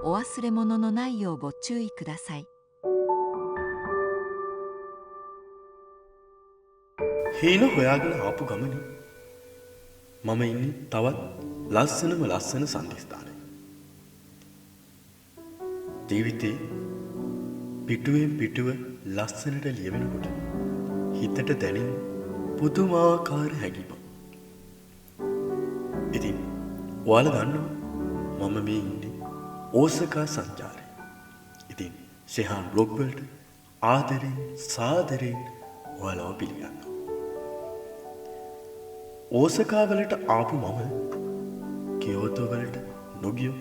お忘れ物のないようご注意ください。හීන හොයාගෙන ආපු ගමනේ මම ඉන්නේ තවත් ලස්සනම ලස්සන සන්ධිස්ථානයක. ජීවිතේ පිටුවෙන් පිටුව ලස්සනට ලියවෙනකොට හිතට දැනෙන පුදුමාකාර හැඟීමක්. ඉතින් ඔයාලා දන්නවා මම මේ ඉන්නේ ඕසකා සංචාරේ. ඉතින් ෂෙහාන් බ්ලොග් වලට ආදරෙන් සාදරෙන් ඔයාලව පිළිගන්නවා. ඕසකා වලට ආපු මම කියෝතෝ වලට නොගියෝ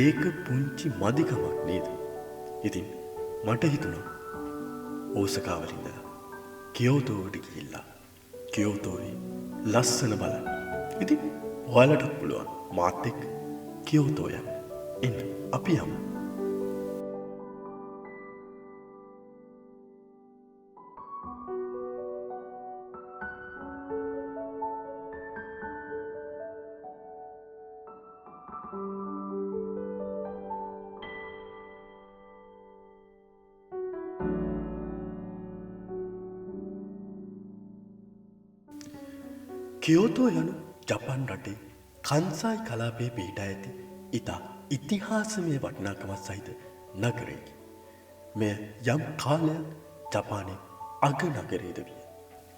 ඒක පුංචි මදිකමක් නේද? ඉතින් මට හිතුණා ඕසකා වලින් ඉඳලා කියෝතෝට ගිහිල්ලා කියෝතෝවේ ලස්සන බලන්න. ඉතින් ඔයාලටත් පුළුවන් මාත් එක්ක කියෝතෝ යන්න. එන්න අපි යමු. කියෝතෝ යනු ජපාන් රටේ කන්සායි කලාපයේ පිහිටා ඇති ඉතා ඉතිහාසමය වටිනාකමක් සහිත නගරයකි. මෙය යම් කාලයක් ජපානයේ අග නගරයද විය.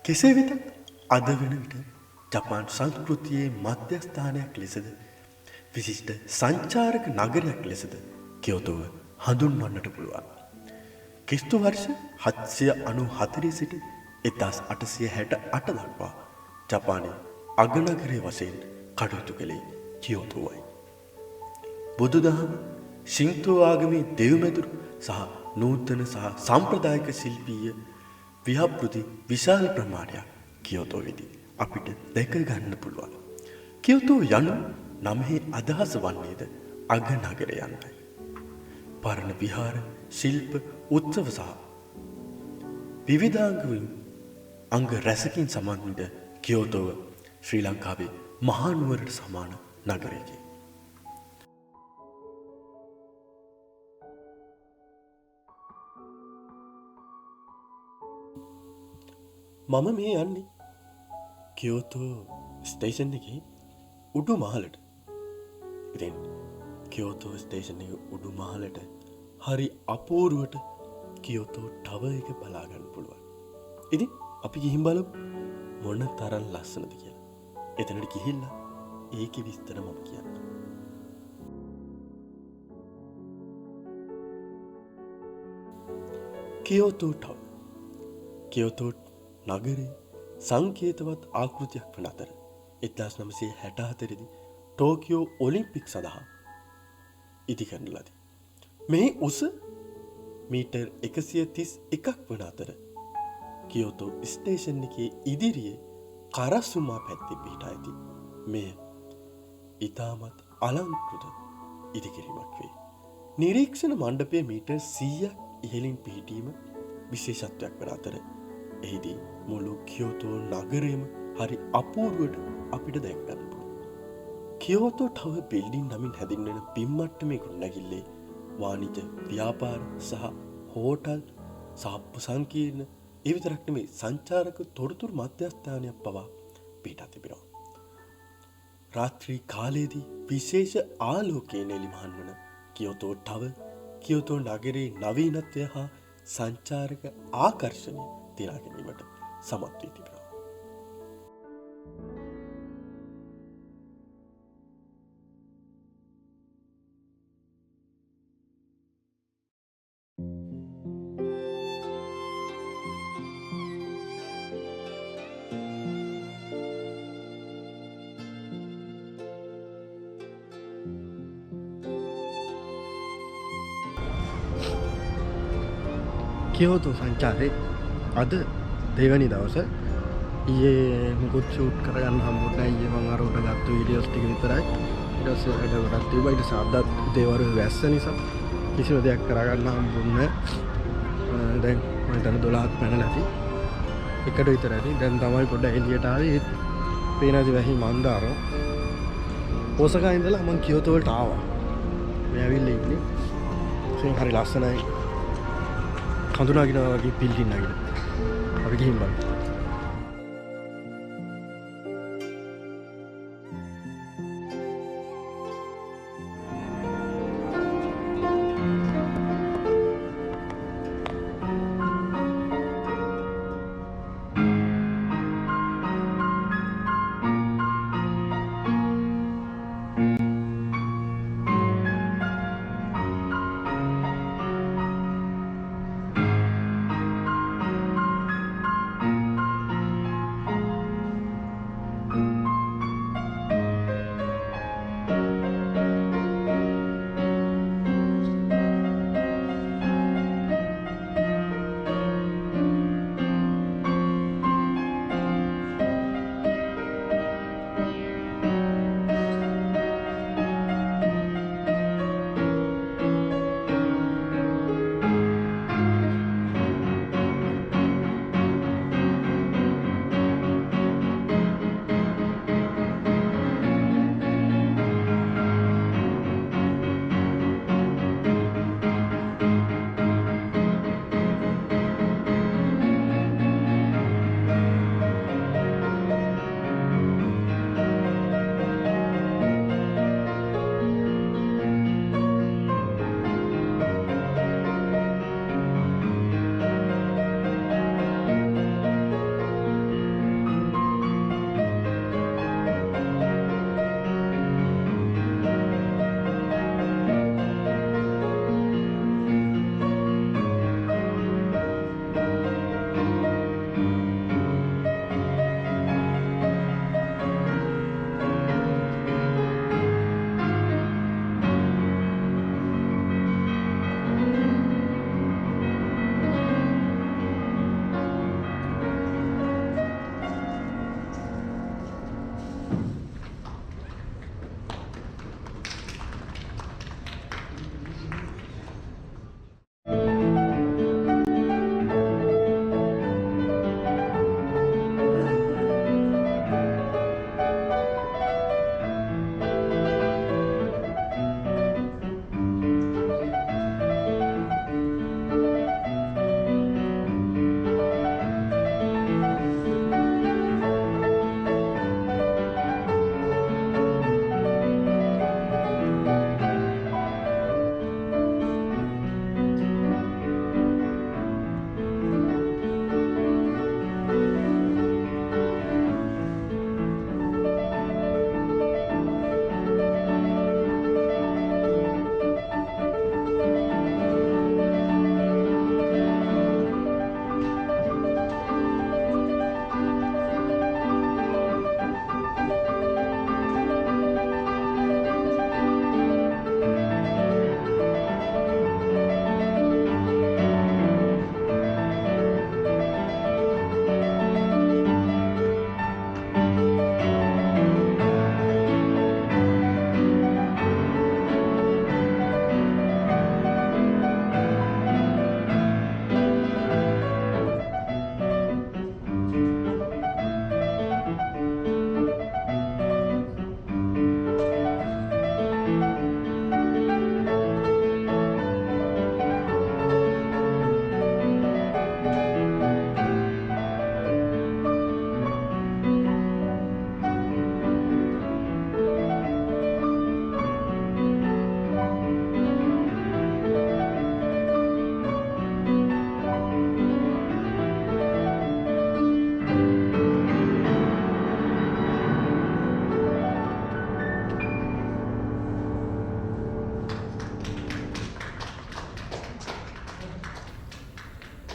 කෙසේ වෙතත් අද වන විට ජපාන් සංස්කෘතියේ මධ්‍යස්ථානයක් ලෙසද විශිෂ්ට සංචාරක නගරයක් ලෙසද කියෝතෝව හඳුන්වන්නට පුළුවන්. ක්‍රිස්තු වර්ෂ 794 සිට 1868 දක්වා ජපානයේ අගනගරයේ වශයෙන් කටයුතු කළේ කියෝතෝවයි. බුදුදහම ශින්තෝ ආගමේ දෙව්මැදුරු සහ නූතන සහ සම්ප්‍රදායික ශිල්පීය ව්‍යාපෘති විශාල ප්‍රමාණයක් කියෝතෝවේදී අපිට දැක ගන්න පුළුවන්. කියෝතෝ යනු නමෙහි අදහස වන්නේද අගනගරය යන්නයි. පරණ විහාර ශිල්ප උත්සව සහ විවිධාංග අංග රැසකින් සමන්විත කියෝතෝව ශ්‍රී ලංකාවේ මහා නුවරට සමාන නගරයකි. මම මේ යන්නේ කියෝතෝ ස්ටේෂන් එකේ උඩු මහලට. ඉතින් කියෝතෝ ස්ටේෂන් එකේ උඩු මහලට හරි අපූර්වට කියෝතෝ ටවර් එක බලා ගන්න පුළුවන්. ඉතින් අපි ගිහින් බලමු මොන තරම් ලස්සනද කියලා. එතනට ගිහිල්ලා ඒකේ විස්තර මම කියන්නම්. කියෝතෝ ටවර්. කියෝතෝ නගරේ සංකේතවත් ආකෘතියක් වන අතර 1964 දී ටෝකියෝ ඔලිම්පික් සඳහා ඉදිකරන ලදී. මේ උස මීටර් 131ක් වන අතර කියෝතෝ ස්ටේෂන් එකේ ඉදිරියේ කරසුමා පැත්තේ පිහිටා ඇති මෙය ඉතාමත් අලංකෘත ඉදිකිරීමක් වේ. නිරීක්ෂණ මණ්ඩපයේ මීටර් 100ක් ඉහළින් පිහිටීම විශේෂත්වයක් වන අතර එහිදී මුළු කියෝතෝ නගරයම හරි අපූර්වට අපිට දැක ගන්න පුළුවන්. කියෝතෝ ටවර් බිල්ඩින් නමින් හැඳින්වෙන බිම්මට්ටමේ ගොඩනැගිල්ලේ වාණිජ ව්‍යාපාර සහ හෝටල් සාප්පු සංකීර්ණ ඒ විතරක් නෙමෙයි සංචාරක තොරතුරු මධ්‍යස්ථානයක් පවා පිහිටා තිබෙනවා. රාත්‍රී කාලයේදී විශේෂ ආලෝකයෙන් එළිමහන් වන කියෝතෝ ටවර් කියෝතෝ නගරයේ නවීනත්වය හා සංචාරක ආකර්ෂණය දිනා ගැනීමට සමත් වී තිබෙනවා. කියෝතෝ සංචාරේ අද දෙවැනි දවස ඊයේ මුකුත් ෂූට් කරගන්න හම්බුනේ නැහැ. ඊයේ මම අර උඩ ගත්ත වීඩියෝස් ටික විතරයි. ඊට පස්සේ වැඩ ගොඩක් තිබ්බා. ඊට පස්සේ අදත් දේවල් වැස්ස නිසා කිසිම දෙයක් කරගන්න හම්බුනේ නැහැ. දැන් මම හිතන්නේ 12ක් පැනලා ඇති. එකට විතර ඇති. දැන් තමයි පොඩ්ඩක් එළියට ආවේ. පේනදි වැහි මන්දාරෝ. ඕසකා ඉඳලා මම කියෝතෝ වලට ආවා. මේ ඇවිල්ලා ඉන්නේ. ඒක හරි ලස්සනයි. කඳුනාගිනා වගේ බිල්ඩින් නගින. අපි ගිහින් බලමු.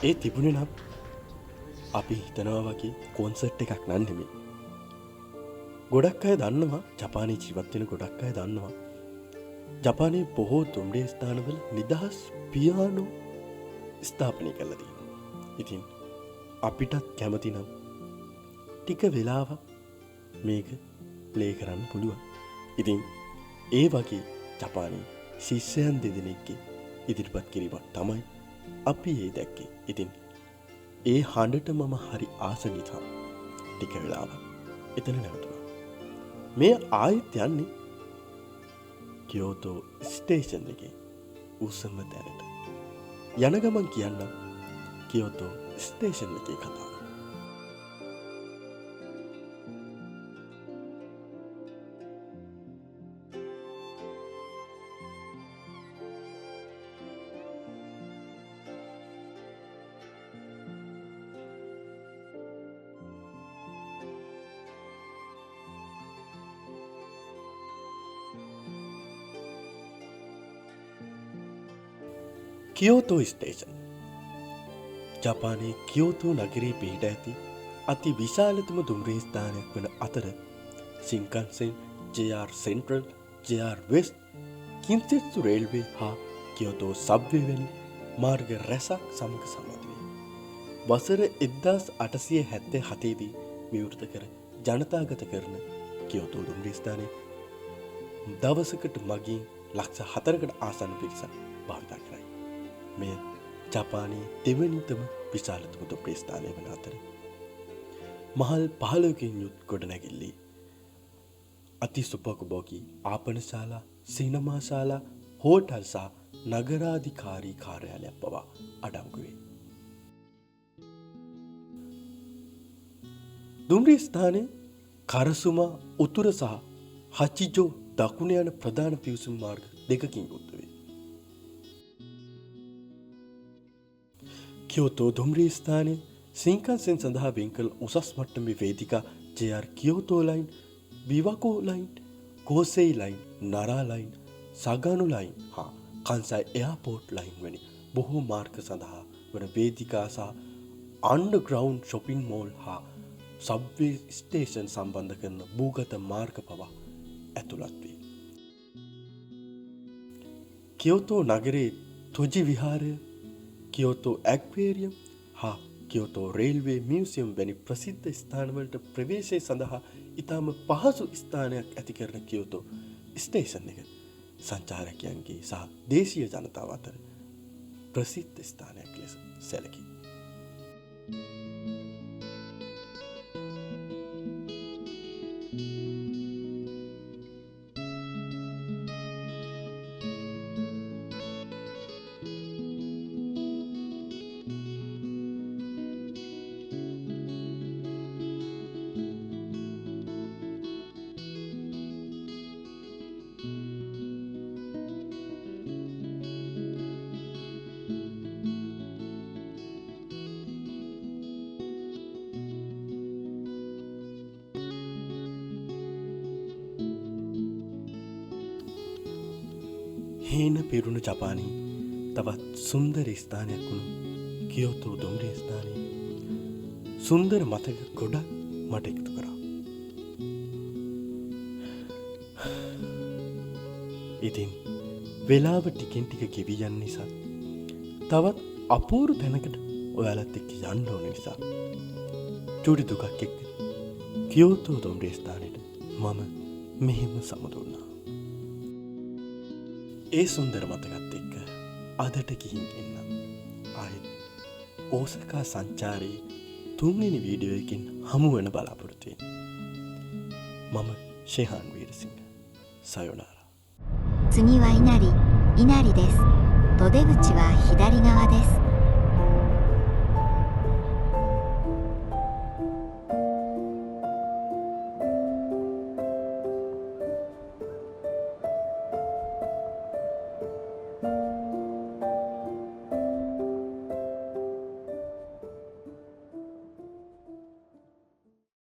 ඒ තිබුණේ නම් අපි හිතනවා වගේ කොන්සර්ට් එකක් නම් නෙමෙයි. ගොඩක් අය දන්නවා ජපානයේ ජීවත් වෙන ගොඩක් අය දන්නවා ජපානයේ බොහෝ දුම්රිය ස්ථානවල නිදහස් පියානෝ ස්ථාපනය කරලා තියෙනවා. ඉතින් අපිටත් කැමති නම් ටික වෙලාවක් මේක ප්ලේ කරන්න පුළුවන්. ඉතින් ඒ වගේ ජපානයේ ශිෂ්‍යයන් දෙදෙනෙක්ගේ ඉදිරිපත් කිරීමක් තමයි අපි ඒ දැක්කේ. ඉතින් ඒ හඬට මම හරි ආස නිසා ටික වෙලාවක් එතන නැවතුණා. මේ ආයෙත් යන්නේ කියෝතෝ ස්ටේෂන් එකේ උසම තැනට. යන ගමන් කියන්නම් කියෝතෝ ස්ටේෂන් එකේ කතාව. කියෝතෝ ස්ටේෂන් ජපානයේ කියෝතෝ නගරයේ පිහිට ඇති අති විශාලතම දුම්රිය ස්ථානයක් වන අතර Shinkansen, JR central, JR west, Kintetsu railway හා කියෝතෝ සබ්වේ වැනි මාර්ග රැසක් සමග සමත් වේ. වසර 1877 දී විවෘත කර ජනතාගත කරන කියෝතෝ දුම්රිය ස්ථානය දවසකට මගින් ලක්ෂ 4කට ආසන්න පිරිසක් භාවිත කරයි. මෙය ජපානයේ දෙවැනිතම විශාලතම දුම්රිය ස්ථානය වන අතර මහල් 15කින් යුත් ගොඩනැගිල්ලේ අති සුපකබෝගී ආපනශාලා, සිනමාශාලා, හෝටල් සහ නගරාධිකාරී කාර්යාලයක් පවා අඩංගු වේ. දුම්රිය ස්ථානයේ කරසුමා උතුර සහ හචිජෝ දකුණ යන ප්‍රධාන පිවිසුම් මාර්ග දෙකකින් යුත් වේ. කියෝතෝ දුම්රිය ස්ථානයේ සින්කන්සෙන් සඳහා වෙන් කළ උසස් මට්ටමේ වේදිකා JR Kyoto line, Biwako line, Kosei line, Nara line, Sagano line හා කන්සයි එයාපෝට් ලයින් වැනි බොහෝ මාර්ග සඳහා වන වේදිකා සහ අන්ඩර්ග්‍රවුන්ඩ් ෂොපින් මෝල් හා සබ්වේ ස්ටේෂන් සම්බන්ධ කරන භූගත මාර්ග පවා ඇතුළත් වේ. කියෝතෝ නගරයේ තොජි විහාරය, කියෝතෝ ඇක්වේරියම් හා කියෝතෝ රේල්වේ මියුසියම් වැනි ප්‍රසිද්ධ ස්ථානවලට ප්‍රවේශය සඳහා ඉතාම පහසු ස්ථානයක් ඇති කරන කියෝතෝ ස්ටේෂන් එක සංචාරකයන්ගේ සහ දේශීය ජනතාව අතර ප්‍රසිද්ධ ස්ථානයක් ලෙස සැලකේ. හේන පිරුණු ජපානයේ තවත් සුන්දර ස්ථානයක් වුණු කියෝතෝ දුම්රිය ස්ථානයේ සුන්දර මතක ගොඩක් මට එකතු කරා. ඉතින් වෙලාව ටිකෙන් ටික ගෙවි යන නිසා තවත් අපූර්ව තැනකට ඔයාලත් එක්ක යන්න ඕන නිසා චූටි දුකක් එක්ක කියෝතෝ දුම්රිය ස්ථානයට මම මෙහෙම සමුදුන්නා. ඒ සුන්දර මතකත් එක්ක අදට ගිහින් එන්නම්. ආයෙත් ඕසකා සංචාරයේ 3 වෙනි වීඩියෝ එකකින් හමු වෙන බලාපොරොත්තු වෙන්න. මම ශේහාන් වීරසිංහ. සයෝනාරා. 次は稲荷です。出出口は左側です。